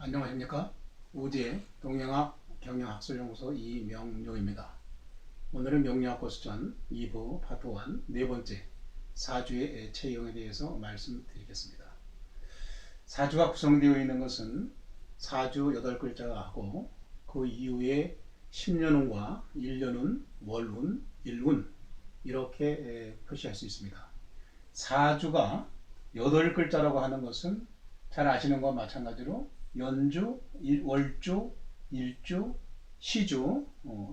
안녕하십니까? 우재 동영학 경영학술연구소 이명용입니다. 오늘은 명리학고수전 2부 파트 1 네 번째 사주의 체형에 대해서 말씀드리겠습니다. 사주가 구성되어 있는 것은 사주 8글자가 하고 그 이후에 10년운과 1년운, 월운, 일운 이렇게 표시할 수 있습니다. 사주가 8글자라고 하는 것은 잘 아시는 것과 마찬가지로 연주, 월주, 일주, 시주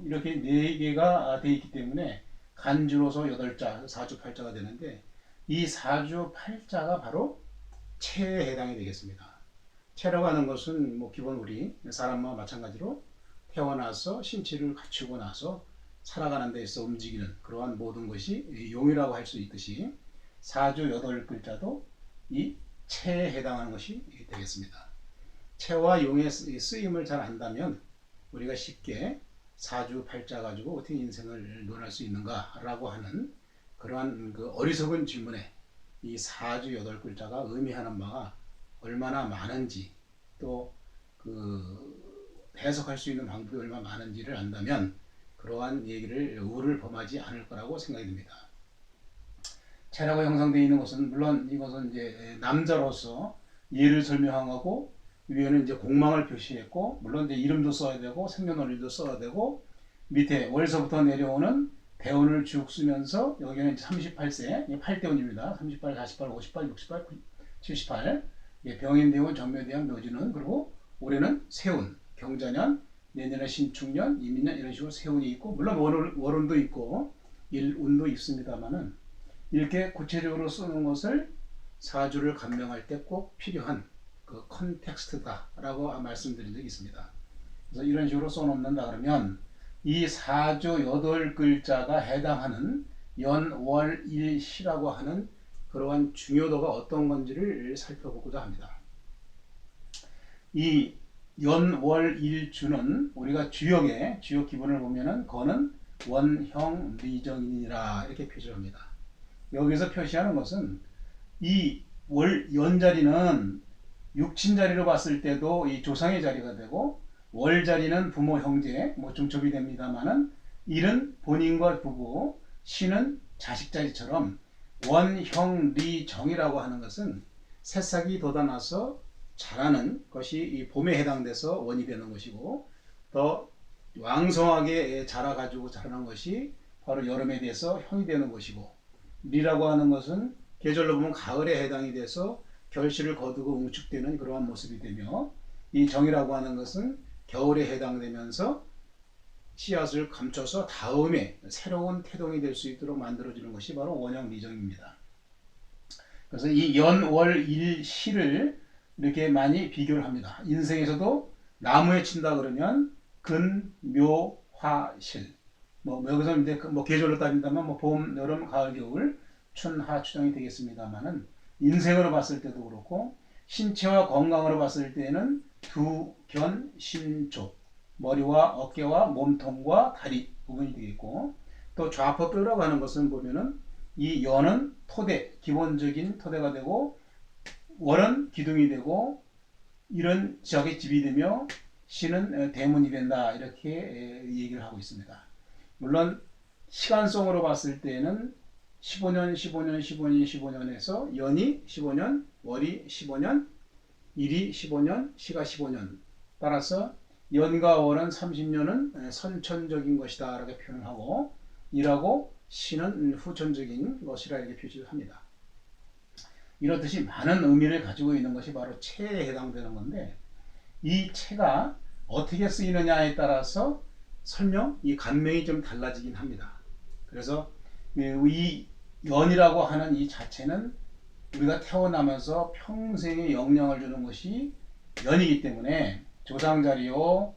이렇게 4개가 되어 있기 때문에 간주로서 8자, 사주 8자가 되는데 이 사주 8자가 바로 체에 해당이 되겠습니다. 체라고 하는 것은 기본 우리 사람과 마찬가지로 태어나서 신체를 갖추고 나서 살아가는 데 있어 움직이는 그러한 모든 것이 용이라고 할 수 있듯이 사주 8글자도 이 체에 해당하는 것이 되겠습니다. 체와 용의 쓰임을 잘 안다면 우리가 쉽게 사주 팔자 가지고 어떻게 인생을 논할 수 있는가라고 하는 그러한 어리석은 질문에 이 사주 8글자가 의미하는 바가 얼마나 많은지 또 해석할 수 있는 방법이 얼마나 많은지를 안다면 그러한 얘기를 우를 범하지 않을 거라고 생각이 듭니다. 체라고 형성되어 있는 것은 물론 이것은 이제 남자로서 예를 설명하고 위에는 이제 공망을 표시했고 물론 이제 이름도 써야 되고 생년월일도 써야 되고 밑에 월서부터 내려오는 대운을 쭉 쓰면서 여기는 38세 8대운입니다. 38, 48, 58, 68, 78 병인대운, 정묘대운, 묘진운 그리고 올해는 세운, 경자년, 내년에 신축년, 이민년 이런 식으로 세운이 있고 물론 월운도 있고 일운도 있습니다만은 이렇게 구체적으로 쓰는 것을 사주를 감명할 때 꼭 필요한 그 컨텍스트다라고 말씀드린 적이 있습니다. 그래서 이런 식으로 써놓는다 그러면 이 사주 8글자가 해당하는 연, 월, 일, 시라고 하는 그러한 중요도가 어떤 건지를 살펴보고자 합니다. 이 연, 월, 일, 주는 우리가 주역 기본을 보면은 거는 원형 리정인이라 이렇게 표시합니다. 여기서 표시하는 것은 이 연 자리는 육친 자리로 봤을 때도 이 조상의 자리가 되고 월 자리는 부모 형제 중첩이 됩니다만은 일은 본인과 부부, 시는 자식 자리처럼 원형리정이라고 하는 것은 새싹이 돋아나서 자라는 것이 이 봄에 해당돼서 원이 되는 것이고 더 왕성하게 자라가지고 자라는 것이 바로 여름에 돼서 형이 되는 것이고 리라고 하는 것은 계절로 보면 가을에 해당이 돼서 결실을 거두고 응축되는 그러한 모습이 되며 이 정이라고 하는 것은 겨울에 해당되면서 씨앗을 감춰서 다음에 새로운 태동이 될 수 있도록 만들어지는 것이 바로 원형 리정입니다. 그래서 이 연, 월, 일, 시를 이렇게 많이 비교를 합니다. 인생에서도 나무에 친다 그러면 근, 묘, 화, 실 여기서 이제 계절로 따진다면 봄, 여름, 가을, 겨울, 춘, 하, 추정이 되겠습니다만은 인생으로 봤을 때도 그렇고 신체와 건강으로 봤을 때는 두, 견, 심, 족 머리와 어깨와 몸통과 다리 부분이 되겠고 또 좌포뼈라고 하는 것은 보면은 이 연은 토대, 기본적인 토대가 되고 월은 기둥이 되고 일은 지역의 집이 되며 시는 대문이 된다 이렇게 얘기를 하고 있습니다. 물론 시간성으로 봤을 때는 15년, 15년, 15년, 15년에서 연이 15년, 월이 15년, 일이 15년, 시가 15년 따라서 연과 월은 30년은 선천적인 것이다 라고 표현을 하고 일하고 시는 후천적인 것이라 이렇게 표시를 합니다. 이렇듯이 많은 의미를 가지고 있는 것이 바로 체에 해당되는 건데 이 체가 어떻게 쓰이느냐에 따라서 이 감명이 좀 달라지긴 합니다. 그래서 이 연이라고 하는 이 자체는 우리가 태어나면서 평생에 영향을 주는 것이 연이기 때문에 조상자리요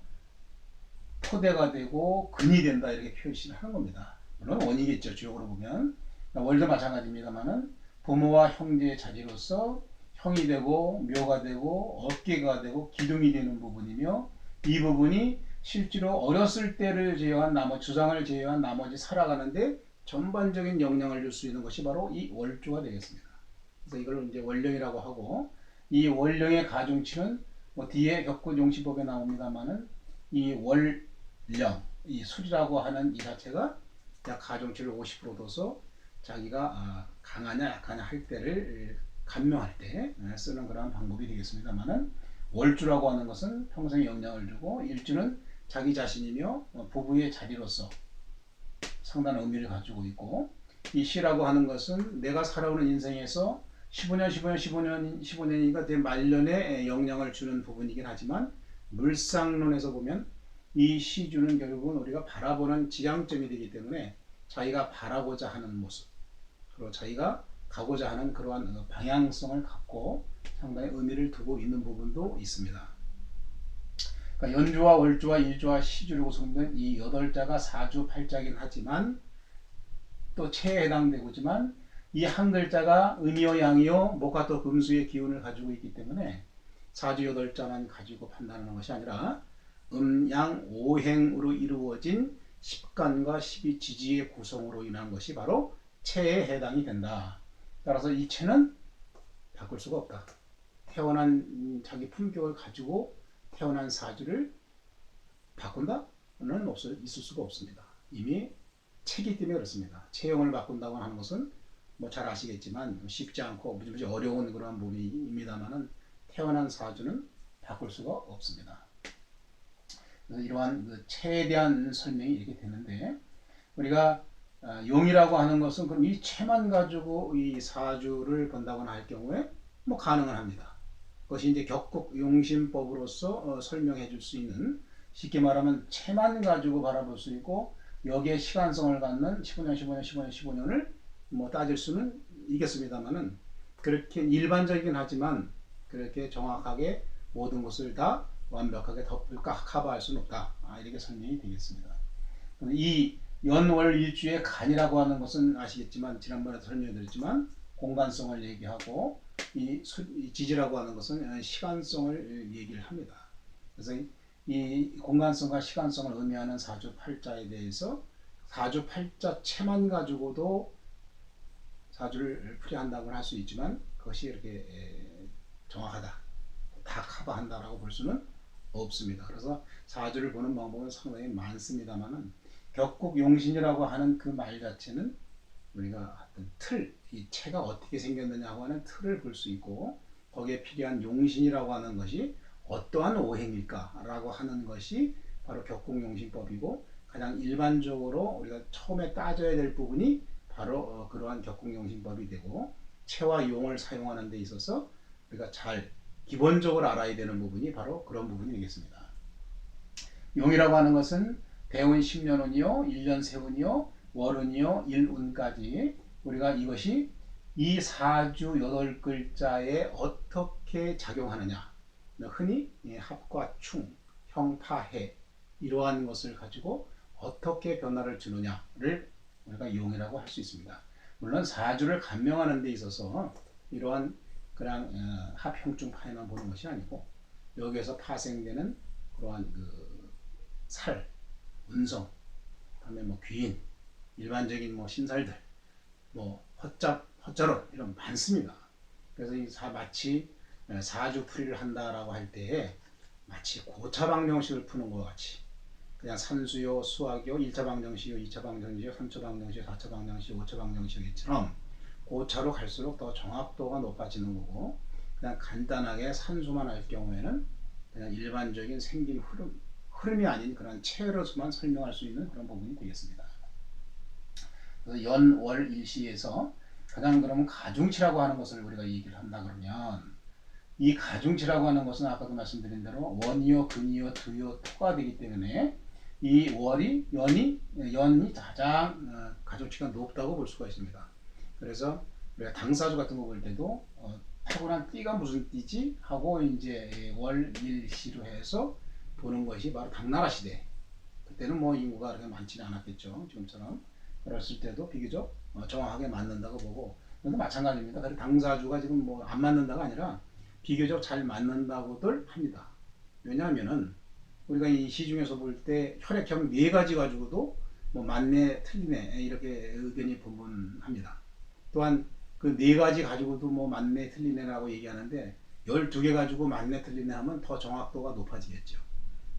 토대가 되고 근이 된다 이렇게 표시를 하는 겁니다. 물론 원이겠죠. 주역으로 보면 월도 마찬가지입니다만은 부모와 형제의 자리로서 형이 되고 묘가 되고 어깨가 되고 기둥이 되는 부분이며 이 부분이 실제로 어렸을 때를 제외한 나머지 주상을 제외한 나머지 살아가는데 전반적인 영향을 줄 수 있는 것이 바로 이 월주가 되겠습니다. 그래서 이걸 이제 월령이라고 하고 이 월령의 가중치는 뭐 뒤에 격군용신법에 나옵니다만은 이 월령, 이 술이라고 하는 이 자체가 약 가중치를 50% 둬서 자기가 강하냐 약하냐 할 때를 간명할 때 쓰는 그런 방법이 되겠습니다만은 월주라고 하는 것은 평생에 영향을 주고 일주는 자기 자신이며 부부의 자리로서 상당한 의미를 가지고 있고 이 시라고 하는 것은 내가 살아오는 인생에서 15년, 15년, 15년, 15년이니까 내 말년에 영향을 주는 부분이긴 하지만 물상론에서 보면 이 시주는 결국은 우리가 바라보는 지향점이 되기 때문에 자기가 바라고자 하는 모습 그리고 자기가 가고자 하는 그러한 방향성을 갖고 상당히 의미를 두고 있는 부분도 있습니다. 그러니까 연주와 월주와 일주와 시주로 구성된 이 8자가 사주 팔자이긴 하지만 또 체에 해당되고지만 이 한 글자가 음이요 양이요 목화토 금수의 기운을 가지고 있기 때문에 사주 8자만 가지고 판단하는 것이 아니라 음양 오행으로 이루어진 십간과 십이지지의 구성으로 인한 것이 바로 체에 해당이 된다. 따라서 이 체는 바꿀 수가 없다. 태어난 자기 품격을 가지고 태어난 사주를 바꾼다는 있을 수가 없습니다. 이미 체기 때문에 그렇습니다. 체형을 바꾼다고 하는 것은 뭐 잘 아시겠지만 쉽지 않고 무지 어려운 그런 부분입니다만은 태어난 사주는 바꿀 수가 없습니다. 그래서 이러한 그 체에 대한 설명이 이렇게 되는데 우리가 용이라고 하는 것은 그럼 이 체만 가지고 이 사주를 본다거나 할 경우에 뭐 가능은 합니다. 그것이 이제 격국용신법으로서 설명해 줄 수 있는 쉽게 말하면 체만 가지고 바라볼 수 있고 여기에 시간성을 갖는 15년, 15년, 15년, 15년을 뭐 따질 수는 있겠습니다만은 그렇게 일반적이긴 하지만 그렇게 정확하게 모든 것을 다 완벽하게 커버할 수는 없다. 이렇게 설명이 되겠습니다. 이 연월일주의 간이라고 하는 것은 아시겠지만 지난번에도 설명드렸지만 공간성을 얘기하고 이 지지라고 하는 것은 시간성을 얘기를 합니다. 그래서 이 공간성과 시간성을 의미하는 사주 팔자에 대해서 사주 팔자 체만 가지고도 사주를 풀이한다고 할 수 있지만 그것이 이렇게 정확하다, 다 커버한다라고 볼 수는 없습니다. 그래서 사주를 보는 방법은 상당히 많습니다만은 격국용신이라고 하는 그 말 자체는 우리가 어떤 틀, 이 체가 어떻게 생겼느냐고 하는 틀을 볼 수 있고 거기에 필요한 용신이라고 하는 것이 어떠한 오행일까라고 하는 것이 바로 격국용신법이고 가장 일반적으로 우리가 처음에 따져야 될 부분이 바로 그러한 격국용신법이 되고 체와 용을 사용하는 데 있어서 우리가 잘 기본적으로 알아야 되는 부분이 바로 그런 부분이 되겠습니다. 용이라고 하는 것은 대운 10년운이요, 1년 세운이요, 월운이요, 일운까지 우리가 이것이 이 사주 8글자에 어떻게 작용하느냐 흔히 합과 충, 형파해 이러한 것을 가지고 어떻게 변화를 주느냐를 우리가 용이라고 할 수 있습니다. 물론 사주를 간명하는 데 있어서 이러한 그냥 합형충 파해만 보는 것이 아니고 여기에서 파생되는 그러한 그 살, 운성, 그다음에 뭐 귀인, 일반적인 뭐 신살들, 뭐 헛자론 이런 많습니다. 그래서 이 마치 사주 풀이를 한다라고 할 때에 마치 고차 방정식을 푸는 것 같이 그냥 산수요, 수학이요, 1차 방정식이요, 2차 방정식이요, 3차 방정식이요, 4차 방정식이요, 5차 방정식이처럼 고차로 갈수록 더 정확도가 높아지는 거고 그냥 간단하게 산수만 할 경우에는 그냥 일반적인 생긴 흐름이 아닌 그런 체로서만 설명할 수 있는 그런 부분이 되겠습니다. 그래서 연, 월, 일시에서 가장 그러면 가중치라고 하는 것을 우리가 얘기를 한다 그러면 이 가중치라고 하는 것은 아까도 말씀드린 대로 원이요, 근이요, 두요, 토가 되기 때문에 이 연이 가장 가중치가 높다고 볼 수가 있습니다. 그래서 우리가 당사주 같은 거 볼 때도 타고난 띠가 무슨 띠지 하고 이제 월, 일, 시로 해서 보는 것이 바로 당나라 시대. 그때는 뭐 인구가 그렇게 많지는 않았겠죠. 지금처럼. 그랬을 때도 비교적 정확하게 맞는다고 보고. 그런데 마찬가지입니다. 당사주가 지금 뭐 안 맞는다가 아니라 비교적 잘 맞는다고들 합니다. 왜냐하면은 우리가 이 시중에서 볼 때 혈액형 4가지 가지고도 뭐 맞네, 틀리네 이렇게 의견이 분분합니다. 또한 그 4가지 가지고도 뭐 맞네, 틀리네라고 얘기하는데 12개 가지고 맞네 틀리네 하면 더 정확도가 높아지겠죠.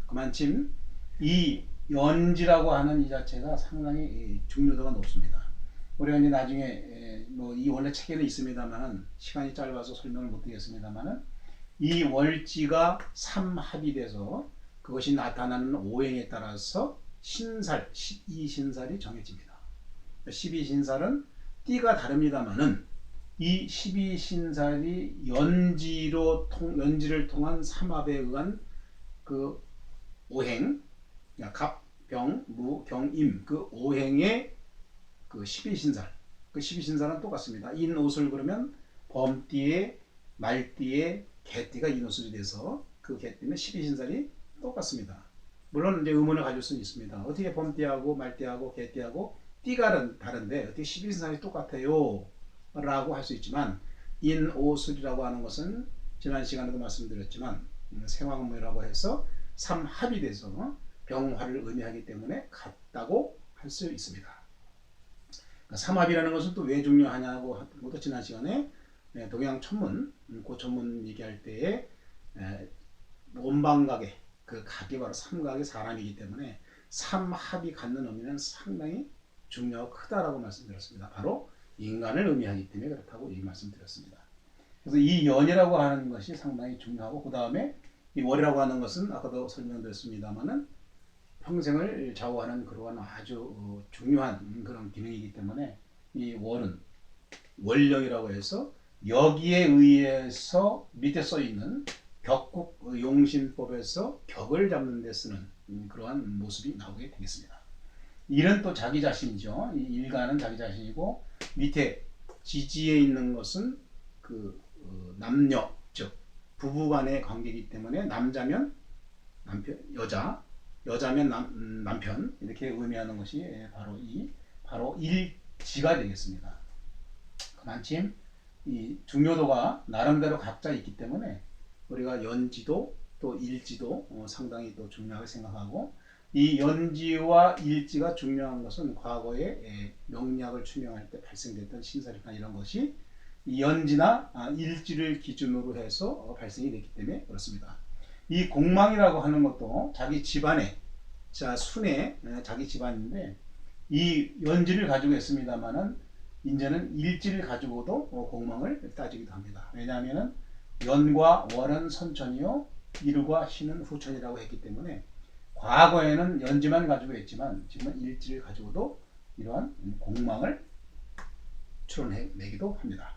그만큼 이 연지라고 하는 이 자체가 상당히 중요도가 높습니다. 우리가 이제 나중에 뭐 이 원래 책에는 있습니다만은 시간이 짧아서 설명을 못 드리겠습니다만은 이 월지가 삼합이 돼서 그것이 나타나는 오행에 따라서 신살, 12신살이 정해집니다. 12신살은 띠가 다릅니다만은 이 12신살이 연지를 통한 삼합에 의한 그 오행, 갑, 병, 무, 경, 임, 그 오행의 그 12신살, 그 12신살은 똑같습니다. 인옷을 그러면 범띠에 말띠에 개띠가 인옷이 돼서 그 개띠는 12신살이 똑같습니다. 물론 이제 의문을 가질 수는 있습니다. 어떻게 범띠하고 말띠하고 개띠하고 띠가 다른데 어떻게 12신살이 똑같아요? 라고 할 수 있지만 인오술이라고 하는 것은 지난 시간에도 말씀드렸지만 생화음이라고 해서 삼합이 돼서 병화를 의미하기 때문에 같다고 할 수 있습니다. 그러니까 삼합이라는 것은 또 왜 중요하냐고 것도 지난 시간에 동양 천문, 고천문 얘기할 때에 원방각의 그 각이 바로 삼각의 사람이기 때문에 삼합이 갖는 의미는 상당히 중요하고 크다라고 말씀드렸습니다. 바로 인간을 의미하기 때문에 그렇다고 이 말씀드렸습니다. 그래서 이 연이라고 하는 것이 상당히 중요하고 그 다음에 이 월이라고 하는 것은 아까도 설명드렸습니다만은 평생을 좌우하는 그러한 아주 중요한 그런 기능이기 때문에 이 월은 월령이라고 해서 여기에 의해서 밑에 써 있는 격국 용신법에서 격을 잡는 데 쓰는 그러한 모습이 나오게 되겠습니다. 일은 또 자기 자신이죠. 이 일가는 자기 자신이고 밑에 지지에 있는 것은 그 남녀 즉 부부간의 관계이기 때문에 남자면 남편, 여자면 남편 이렇게 의미하는 것이 바로 일지가 되겠습니다. 그만큼 이 중요도가 나름대로 각자 있기 때문에 우리가 연지도 또 일지도 상당히 또 중요하게 생각하고 이 연지와 일지가 중요한 것은 과거에 명리학을 추명할 때 발생됐던 신설이나 이런 것이 이 연지나 일지를 기준으로 해서 발생이 됐기 때문에 그렇습니다. 이 공망이라고 하는 것도 자기 집안의 순의 자기 집안인데 이 연지를 가지고 있습니다만은 이제는 일지를 가지고도 공망을 따지기도 합니다. 왜냐하면 연과 월은 선천이요 일과 신은 후천이라고 했기 때문에 과거에는 연지만 가지고 있지만 지금은 일지를 가지고도 이러한 공망을 추론해내기도 합니다.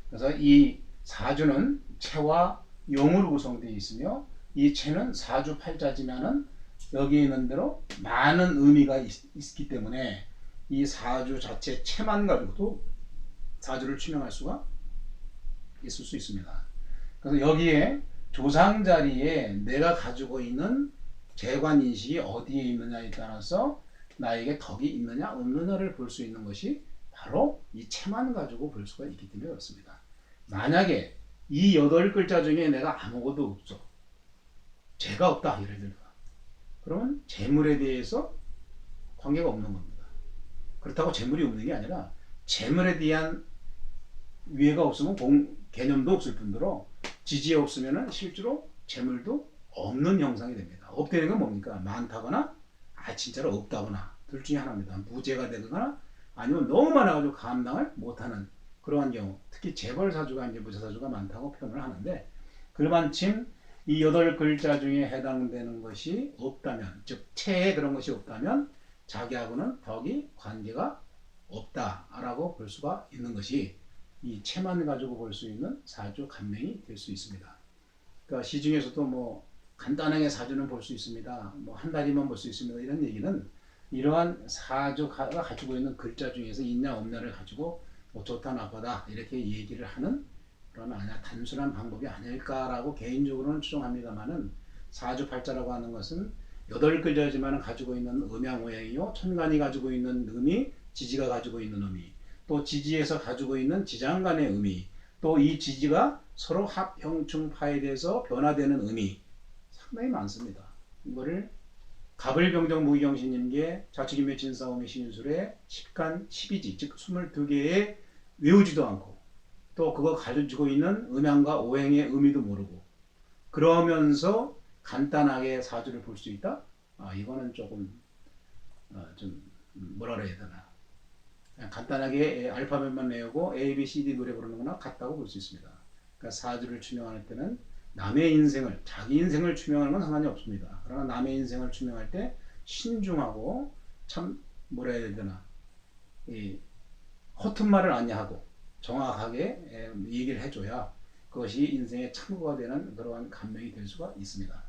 그래서 이 사주는 체와 용으로 구성되어 있으며 이 체는 사주 팔자지만은 여기에 있는 대로 많은 의미가 있기 때문에 이 사주 자체 체만 가지고도 사주를 추명할 수가 있을 수 있습니다. 그래서 여기에 조상 자리에 내가 가지고 있는 재관 인식이 어디에 있느냐에 따라서 나에게 덕이 있느냐 없느냐를 볼 수 있는 것이 바로 이 체만 가지고 볼 수가 있기 때문에 그렇습니다. 만약에 이 8글자 중에 내가 아무것도 없어. 재가 없다. 예를 들어. 그러면 재물에 대해서 관계가 없는 겁니다. 그렇다고 재물이 없는 게 아니라 재물에 대한 위해가 없으면 개념도 없을 뿐더러 지지에 없으면 실제로 재물도 없는 형상이 됩니다. 없다는 건 뭡니까? 많다거나 진짜로 없다거나 둘 중에 하나입니다. 무죄가 되거나 아니면 너무 많아가지고 감당을 못하는 그러한 경우 특히 재벌사주가 이제 무죄사주가 많다고 표현을 하는데 그만큼 이 8글자 중에 해당되는 것이 없다면 즉 체에 그런 것이 없다면 자기하고는 덕이 관계가 없다라고 볼 수가 있는 것이 이 체만 가지고 볼 수 있는 사주 간명이 될 수 있습니다. 그러니까 시중에서도 뭐 간단하게 사주는 볼 수 있습니다. 뭐 한 달이면 볼 수 있습니다. 이런 얘기는 이러한 사주가 가지고 있는 글자 중에서 있냐 없냐를 가지고 뭐 좋다 나쁘다 이렇게 얘기를 하는 그런 단순한 방법이 아닐까라고 개인적으로는 추정합니다만은 사주팔자라고 하는 것은 8글자지만 가지고 있는 음양오행이요 천간이 가지고 있는 의미, 지지가 가지고 있는 의미, 또 지지에서 가지고 있는 지장간의 의미, 또 이 지지가 서로 합형충파에 대해서 변화되는 의미 상당히 많습니다. 이거를 갑을병정 무기경신님께 자축인묘 진사오미 신유술의 10간 12지 즉 22개에 외우지도 않고 또 그거 가지고 있는 음양과 오행의 의미도 모르고 그러면서 간단하게 사주를 볼 수 있다? 이거는 조금 좀 뭐라 그래야 되나, 그냥 간단하게 알파벳만 외우고 A, B, C, D 노래 부르는 거나 같다고 볼 수 있습니다. 그러니까 사주를 추명할 때는 남의 인생을, 자기 인생을 추명하는 건 상관이 없습니다. 그러나 남의 인생을 추명할 때 신중하고 참 뭐라 해야 되나, 이 허튼 말을 아니하고 정확하게 얘기를 해줘야 그것이 인생의 참고가 되는 그러한 감명이 될 수가 있습니다.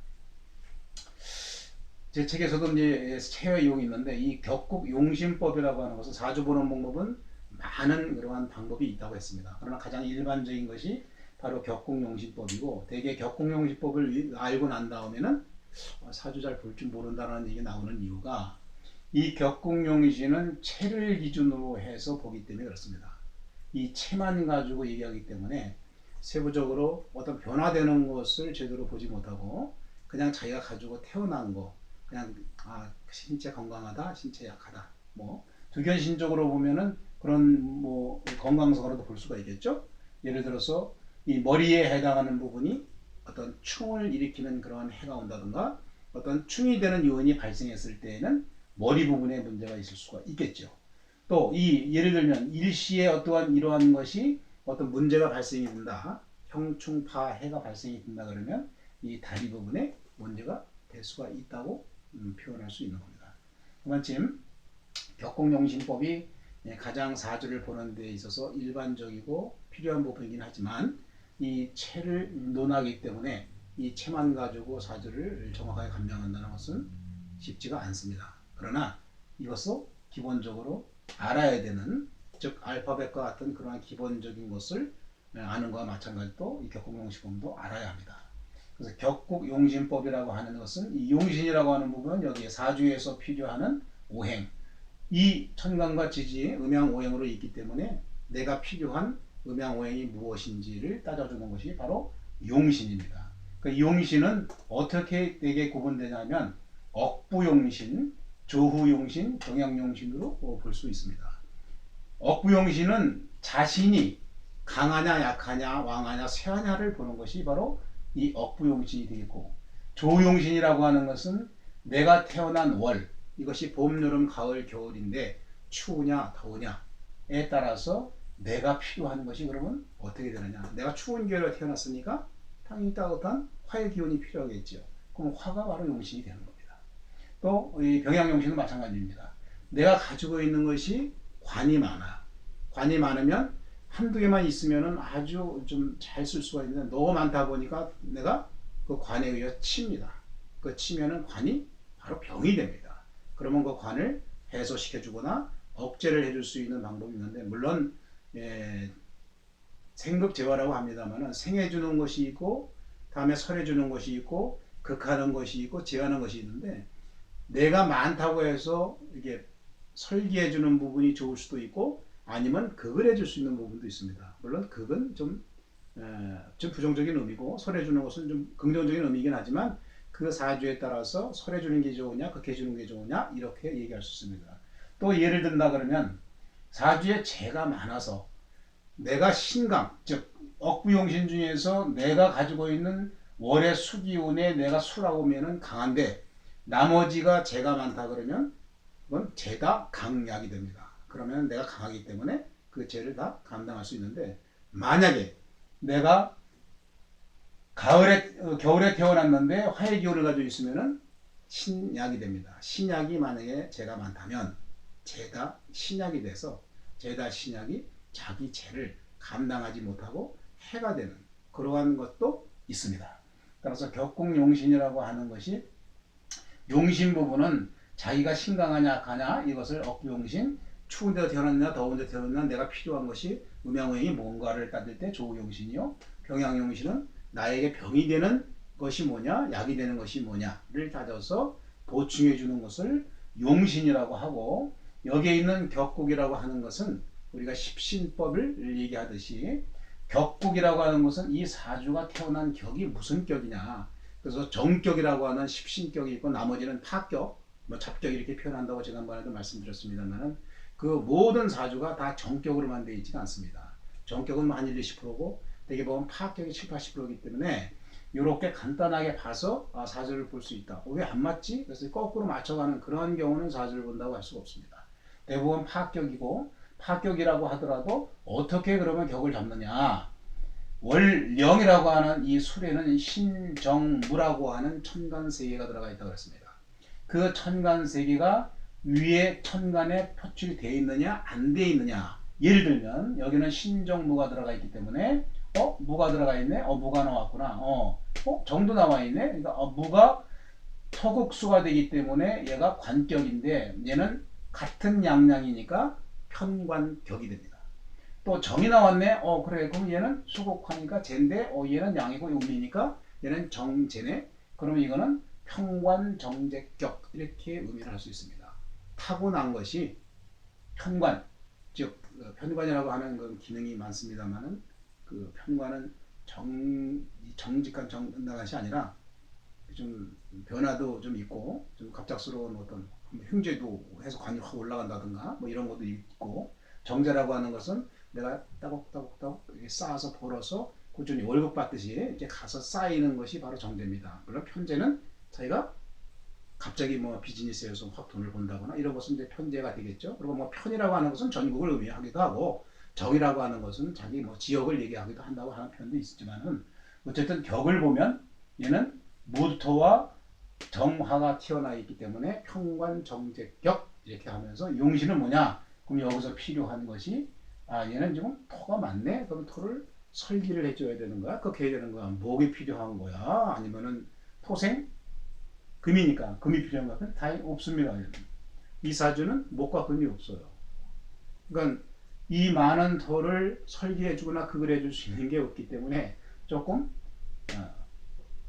제 책에서도 이제 체어 이용이 있는데 이 격국 용신법이라고 하는 것은 사주 보는 방법은 많은 그러한 방법이 있다고 했습니다. 그러나 가장 일반적인 것이 바로 격국 용신법이고, 대개 격국 용신법을 알고 난 다음에는 사주 잘 볼 줄 모른다는 얘기 나오는 이유가, 이 격국 용신은 체를 기준으로 해서 보기 때문에 그렇습니다. 이 체만 가지고 얘기하기 때문에 세부적으로 어떤 변화되는 것을 제대로 보지 못하고 그냥 자기가 가지고 태어난 거, 그냥 신체 건강하다, 신체 약하다, 뭐 두견신적으로 보면은 그런 뭐 건강성으로도 볼 수가 있겠죠. 예를 들어서 이 머리에 해당하는 부분이 어떤 충을 일으키는 그런 해가 온다든가 어떤 충이 되는 요인이 발생했을 때에는 머리 부분에 문제가 있을 수가 있겠죠. 또 이 예를 들면 일시에 어떠한 이러한 것이 어떤 문제가 발생이 된다, 형충파 해가 발생이 된다 그러면 이 다리 부분에 문제가 될 수가 있다고 표현할 수 있는 겁니다. 그만큼 격국용신법이 가장 사주를 보는 데 있어서 일반적이고 필요한 부분이긴 하지만 이 체를 논하기 때문에 이 체만 가지고 사주를 정확하게 감명한다는 것은 쉽지가 않습니다. 그러나 이것도 기본적으로 알아야 되는, 즉 알파벳과 같은 그러한 기본적인 것을 아는 것과 마찬가지로 이 격국용신법도 알아야 합니다. 그래서 격국용신법이라고 하는 것은 이 용신이라고 하는 부분은 여기에 사주에서 필요하는 오행, 이 천간과 지지 음양 오행으로 있기 때문에 내가 필요한 음양 오행이 무엇인지를 따져주는 것이 바로 용신입니다. 그 용신은 어떻게 되게 구분되냐면 억부용신, 조후용신, 경양용신으로 볼 수 있습니다. 억부용신은 자신이 강하냐 약하냐 왕하냐 쇠하냐를 보는 것이 바로 이 억부용신이 되겠고, 조용신이라고 하는 것은 내가 태어난 월, 이것이 봄, 여름, 가을, 겨울인데 추우냐 더우냐에 따라서 내가 필요한 것이 그러면 어떻게 되느냐. 내가 추운 겨울에 태어났으니까 당연히 따뜻한 화의 기운이 필요하겠죠. 그럼 화가 바로 용신이 되는 겁니다. 또 이 병양용신도 마찬가지입니다. 내가 가지고 있는 것이 관이 많아. 관이 많으면 한두 개만 있으면 아주 좀 잘 쓸 수가 있는데 너무 많다 보니까 내가 그 관에 의해 칩니다. 그 치면은 관이 바로 병이 됩니다. 그러면 그 관을 해소시켜 주거나 억제를 해줄 수 있는 방법이 있는데, 물론 생급제화라고 합니다만 생해 주는 것이 있고 다음에 설해 주는 것이 있고 극하는 것이 있고 제하는 것이 있는데, 내가 많다고 해서 이게 설기해 주는 부분이 좋을 수도 있고 아니면 극을 해줄 수 있는 부분도 있습니다. 물론 극은 좀 부정적인 의미고 설해 주는 것은 좀 긍정적인 의미이긴 하지만 그 사주에 따라서 설해 주는 게 좋으냐 극해 주는 게 좋으냐 이렇게 얘기할 수 있습니다. 또 예를 든다 그러면 사주에 재가 많아서 내가 신강, 즉 억부용신 중에서 내가 가지고 있는 월의 수기운에 내가 수라고 하면은 강한데 나머지가 재가 많다 그러면 그건 재가 강약이 됩니다. 그러면 내가 강하기 때문에 그 재를 다 감당할 수 있는데, 만약에 내가 겨울에 태어났는데 화의 기운을 가지고 있으면은 신약이 됩니다. 신약이 만약에 재가 많다면 재가 신약이 돼서 재다 신약이 자기 재를 감당하지 못하고 해가 되는 그러한 것도 있습니다. 따라서 격국용신이라고 하는 것이 용신 부분은 자기가 신강하냐 약하냐 이것을 억부용신, 추운 데 태어났냐 더운 데 태어났냐 내가 필요한 것이 음양오행이 뭔가를 따질 때 조용신이요, 병양용신은 나에게 병이 되는 것이 뭐냐 약이 되는 것이 뭐냐를 따져서 보충해 주는 것을 용신이라고 하고, 여기에 있는 격국이라고 하는 것은 우리가 십신법을 얘기하듯이 격국이라고 하는 것은 이 사주가 태어난 격이 무슨 격이냐, 그래서 정격이라고 하는 십신격이 있고 나머지는 파격, 뭐 잡격 이렇게 표현한다고 지난번에도 말씀드렸습니다만 그 모든 사주가 다 정격으로만 되어 있지가 않습니다. 정격은 뭐 한 1, 20%고 대개 보면 파격이 7, 80%이기 때문에 이렇게 간단하게 봐서 사주를 볼 수 있다. 왜 안 맞지? 그래서 거꾸로 맞춰가는 그런 경우는 사주를 본다고 할 수가 없습니다. 대부분 파격이고 파격이라고 하더라도 어떻게 그러면 격을 잡느냐. 월령이라고 하는 이 술에는 신정무라고 하는 천간세계가 들어가 있다고 했습니다. 그 천간세계가 위에 천간에 표출이 되어 있느냐 안 되어 있느냐. 예를 들면 여기는 신정무가 들어가 있기 때문에 무가 들어가 있네. 무가 나왔구나. 정도 나와 있네. 그러니까 무가 토국수가 되기 때문에 얘가 관격인데 얘는 같은 양양이니까 편관격이 됩니다. 또 정이 나왔네. 그래. 그럼 얘는 수국하니까 재인데 얘는 양이고 음이니까 얘는 정재네. 그러면 이거는 편관정재격 이렇게 의미를 할 수 있습니다. 타고난 것이 편관, 즉 편관이라고 하는 건 기능이 많습니다만은 그 편관은 정직한 정나간 것이 아니라 좀 변화도 좀 있고 좀 갑작스러운 어떤 흉제도 해서 관이 확 올라간다든가 뭐 이런 것도 있고 정제라고 하는 것은 내가 따곡따곡따곡 쌓아서 벌어서 꾸준히 월급 받듯이 이렇게 가서 쌓이는 것이 바로 정제입니다. 물론 편제는 자기가 갑자기 뭐 비즈니스에서 확 돈을 번다거나 이런 것은 이제 편제가 되겠죠. 그리고 뭐 편이라고 하는 것은 전국을 의미하기도 하고 정이라고 하는 것은 자기 뭐 지역을 얘기하기도 한다고 하는 표현도 있지만은 어쨌든 격을 보면 얘는 무토와 정화가 튀어나 있기 때문에 편관정제격 이렇게 하면서 용신은 뭐냐? 그럼 여기서 필요한 것이 얘는 지금 토가 많네. 그럼 토를 설기를 해줘야 되는 거야? 그렇게 해야 되는 거야? 목이 필요한 거야? 아니면은 토생? 금이니까 금이 필요한 거야? 다 없습니다. 이 사주는 목과 금이 없어요. 그러니까 이 많은 토를 설계해주거나 극을 해줄 수 있는 게 없기 때문에 조금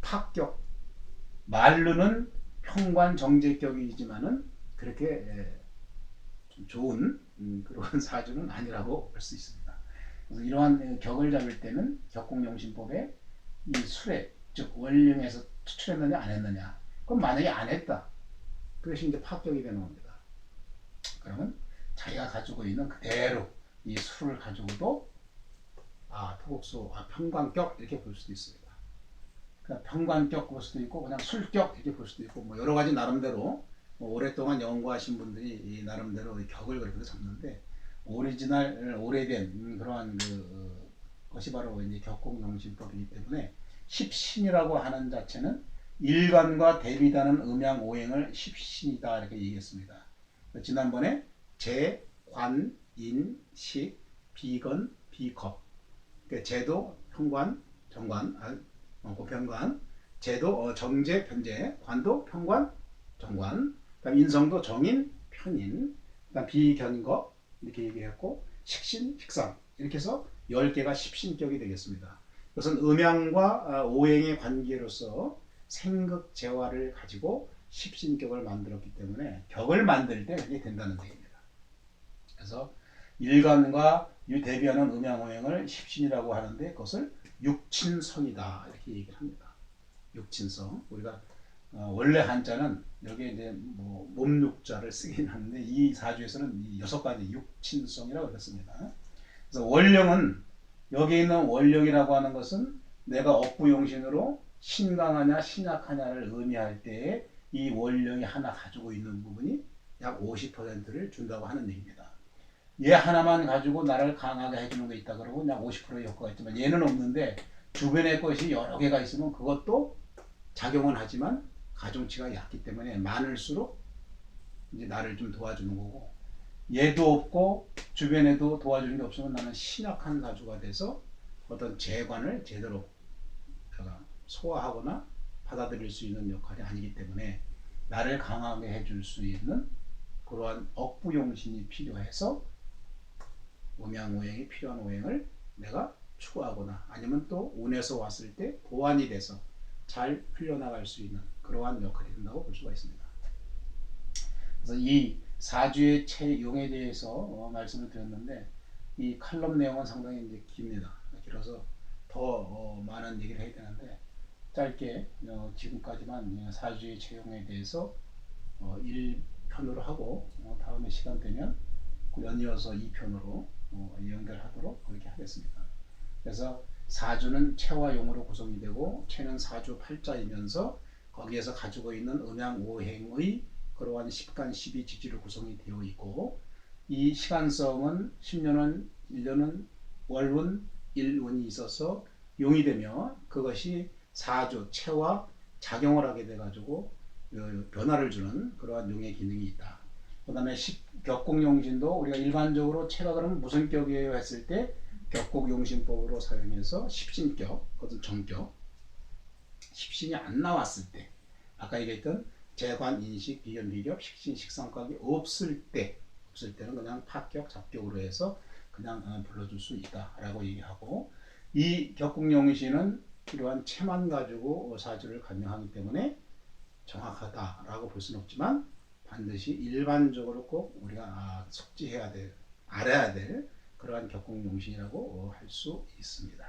파격 말로는 편관정제격이지만은 그렇게 좀 좋은 그런 사주는 아니라고 볼 수 있습니다. 그래서 이러한 격을 잡을 때는 격공용신법에 이 술에 즉 원령에서 추출했느냐 안 했느냐. 그럼 만약에 안 했다. 그것이 이제 파격이 되는 겁니다. 그러면 자기가 가지고 있는 그대로 이 술을 가지고도 토국수, 편관격 이렇게 볼 수도 있습니다. 그러니까 편관격 볼 수도 있고 그냥 술격 이렇게 볼 수도 있고 뭐 여러 가지 나름대로 오랫동안 연구하신 분들이 이 나름대로 격을 그렇게 잡는데 오리지널 오래된 그러한 것이 바로 이제 격공용신법이기 때문에 십신이라고 하는 자체는 일간과 대비다는 음양 오행을 십신이다 이렇게 얘기했습니다. 지난번에 재, 관, 인, 식, 비건, 비겁. 그러니까 재도 편관, 정관, 고편관, 재도 정제, 편제, 관도 편관, 정관, 그다음 인성도 정인, 편인, 그다음 비견겁 이렇게 얘기했고 식신, 식상 이렇게 해서 10개가 십신격이 되겠습니다. 그것은 음양과 오행의 관계로서 생극 재화를 가지고 십신격을 만들었기 때문에 격을 만들 때 그게 된다는 얘기입니다. 그래서 일간과 대비하는 음양오행을 십신이라고 하는데 그것을 육친성이다 이렇게 얘기를 합니다. 육친성 우리가 원래 한자는 여기에 이제 뭐 몸육자를 쓰긴 하는데 이 사주에서는 이 6가지 육친성이라고 그랬습니다. 그래서 월령은 여기 있는 월령이라고 하는 것은 내가 억부용신으로 신강하냐 신약하냐를 의미할 때에 이 월령이 하나 가지고 있는 부분이 약 50%를 준다고 하는 얘기입니다. 얘 하나만 가지고 나를 강하게 해주는 게 있다 그러고 약 50%의 효과가 있지만 얘는 없는데 주변의 것이 여러 개가 있으면 그것도 작용은 하지만 가중치가 얕기 때문에 많을수록 이제 나를 좀 도와주는 거고 얘도 없고 주변에도 도와주는 게 없으면 나는 신약한 사주가 돼서 어떤 재관을 제대로 소화하거나 받아들일 수 있는 역할이 아니기 때문에 나를 강하게 해줄 수 있는 그러한 억부용신이 필요해서 음양오행이 필요한 오행을 내가 추구하거나 아니면 또 운에서 왔을 때 보완이 돼서 잘 풀려나갈 수 있는 그러한 역할이 된다고 볼 수가 있습니다. 그래서 이 사주의 체용에 대해서 말씀을 드렸는데 이 칼럼 내용은 상당히 이제 깁니다. 길어서 더 많은 얘기를 해야 되는데 짧게 지금까지만 사주의 체용에 대해서 1편으로 하고 다음에 시간 되면 연이어서 2편으로 연결하도록 그렇게 하겠습니다. 그래서 사주는 체와 용으로 구성이 되고 체는 사주 팔자이면서 거기에서 가지고 있는 음양 오행의 그러한 십간 십이지지로 구성이 되어 있고 이 시간성은 10년은 1년은 월운 일운이 있어서 용이 되며 그것이 사주 체와 작용을 하게 돼 가지고 변화를 주는 그러한 용의 기능이 있다. 그 다음에 격국용신도 우리가 일반적으로 체가 그러면 무슨 격이에요 했을 때 격국용신법으로 사용해서 십신격, 그것은 정격, 십신이 안 나왔을 때 아까 얘기했던 재관, 인식, 비견, 비격, 식신, 식상각이 없을 때는 그냥 파격, 잡격으로 해서 그냥 불러줄 수 있다라고 얘기하고 이 격국용신은 이러한 체만 가지고 사주를 간명하기 때문에 정확하다라고 볼 수는 없지만 반드시 일반적으로 꼭 우리가 숙지해야 될, 알아야 될 그러한 격국용신이라고 할 수 있습니다.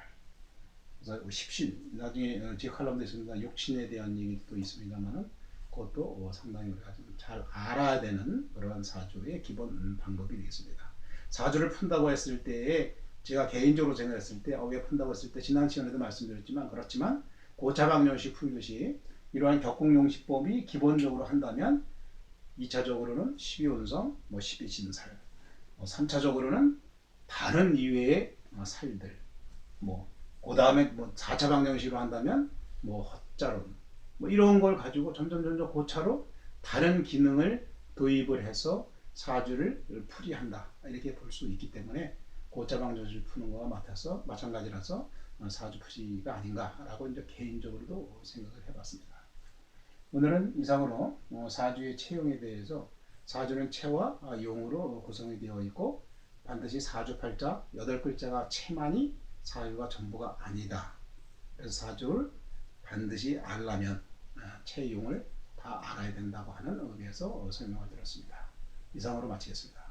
그래서 십신, 나중에 제 칼럼도 있습니다. 육신에 대한 얘기도 있습니다만은 그것도 상당히 우리가 좀 잘 알아야 되는 그러한 사주의 기본 방법이 되겠습니다. 사주를 푼다고 했을 때에 제가 개인적으로 생각했을 때 왜 푼다고 했을 때 지난 시간에도 말씀드렸지만 그렇지만 고차방정식 풀듯이 이러한 격국용신법이 기본적으로 한다면 2차적으로는 12운성, 12신살, 3차적으로는 다른 이외의 살들, 그 다음에 4차 방정식으로 한다면 헛자론, 이런 걸 가지고 점점 고차로 다른 기능을 도입을 해서 사주를 풀이한다. 이렇게 볼 수 있기 때문에 고차 방정식을 푸는 거와 같아서 마찬가지라서 사주 풀이가 아닌가라고 이제 개인적으로도 생각을 해봤습니다. 오늘은 이상으로 사주의 체용에 대해서 사주는 체와 용으로 구성이 되어 있고 반드시 사주팔자 8글자가 체만이 사주가 전부가 아니다. 그래서 사주를 반드시 알려면 체용을 다 알아야 된다고 하는 의미에서 설명을 드렸습니다. 이상으로 마치겠습니다.